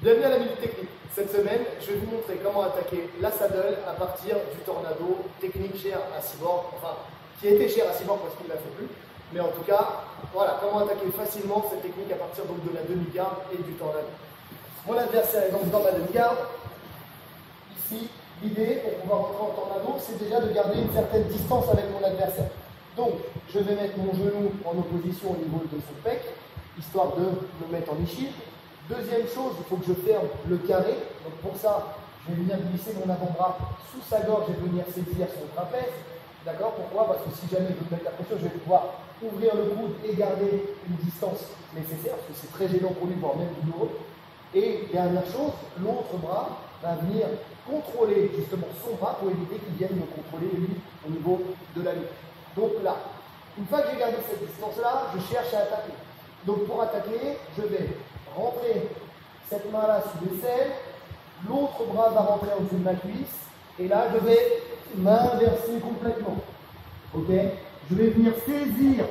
Bienvenue à la Minute Technique. Cette semaine, je vais vous montrer comment attaquer la saddle à partir du tornado, technique chère à Cyborg, enfin qui était chère à Cyborg parce qu'il ne la fait plus. Mais en tout cas, voilà, comment attaquer facilement cette technique à partir donc, de la demi-garde et du tornado. Mon adversaire est donc dans ma demi-garde. Ici, l'idée pour pouvoir rentrer en tornado, c'est déjà de garder une certaine distance avec mon adversaire. Donc, je vais mettre mon genou en opposition au niveau de son pec, histoire de me mettre en échine. Deuxième chose, il faut que je ferme le carré. Donc pour ça, je vais venir glisser mon avant-bras sous sa gorge et venir saisir son trapèze. D'accord? Pourquoi? Parce que si jamais je veux mettre la pression, je vais pouvoir ouvrir le coude et garder une distance nécessaire, parce que c'est très gênant pour lui, voire même douloureux. Et dernière chose, l'autre bras va venir contrôler justement son bras pour éviter qu'il vienne me contrôler lui au niveau de la nuque. Donc là, une fois que j'ai gardé cette distance-là, je cherche à attaquer. Donc pour attaquer, je vais rentrer cette main-là sous l'aisselle, l'autre bras va rentrer en dessous de ma cuisse, et là je vais m'inverser complètement. Ok? Je vais venir saisir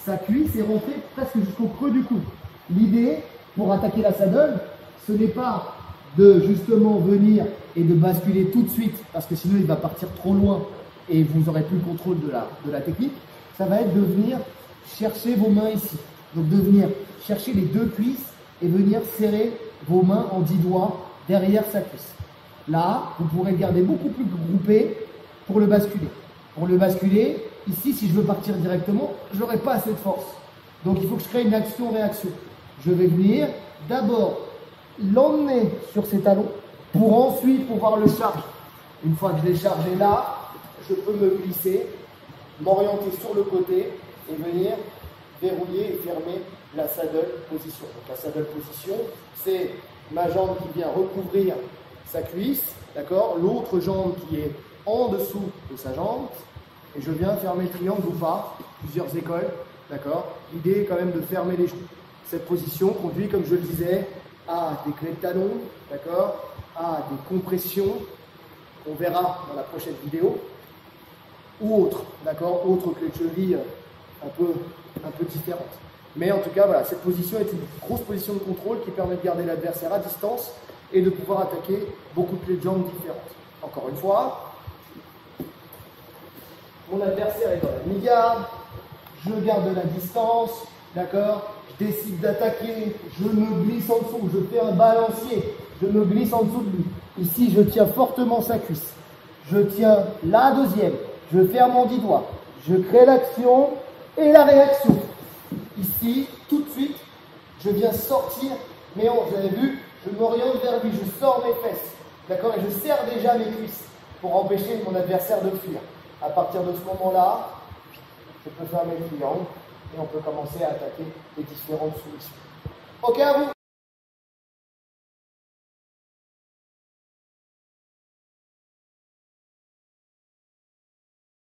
sa cuisse et rentrer presque jusqu'au creux du coude. L'idée, pour attaquer la saddle, ce n'est pas de justement venir et de basculer tout de suite, parce que sinon il va partir trop loin et vous n'aurez plus le contrôle de la technique. Ça va être de venir chercher vos mains ici. Donc de venir chercher les deux cuisses et venir serrer vos mains en 10 doigts derrière sa cuisse. Là, vous pourrez le garder beaucoup plus groupé pour le basculer. Pour le basculer, ici, si je veux partir directement, je n'aurai pas assez de force. Donc il faut que je crée une action-réaction. Je vais venir d'abord l'emmener sur ses talons pour ensuite pouvoir le charger. Une fois que je l'ai chargé là, je peux me glisser, m'orienter sur le côté et venir verrouiller et fermer la saddle position. Donc la saddle position, c'est ma jambe qui vient recouvrir sa cuisse, d'accord, l'autre jambe qui est en dessous de sa jambe, et je viens fermer le triangle ou pas, plusieurs écoles, d'accord. L'idée est quand même de fermer les genoux. Cette position conduit, comme je le disais, à des clés de talon, d'accord, à des compressions, qu'on verra dans la prochaine vidéo, ou autres, d'accord, autres clés de cheville un peu différentes. Mais en tout cas, voilà, cette position est une grosse position de contrôle qui permet de garder l'adversaire à distance et de pouvoir attaquer beaucoup de clés de jambes différentes. Encore une fois, mon adversaire est dans la mi-garde, je garde la distance, d'accord, je décide d'attaquer, je me glisse en dessous, je fais un balancier, je me glisse en dessous de lui. Ici, je tiens fortement sa cuisse, je tiens la deuxième, je ferme en 10 doigts, je crée l'action et la réaction. Ici, tout de suite, je viens sortir mes hanches. Vous avez vu, je m'oriente vers lui, je sors mes fesses. D'accord? Et je serre déjà mes cuisses pour empêcher mon adversaire de fuir. À partir de ce moment-là, je peux fermer le triangle et on peut commencer à attaquer les différentes soumissions. Ok à vous?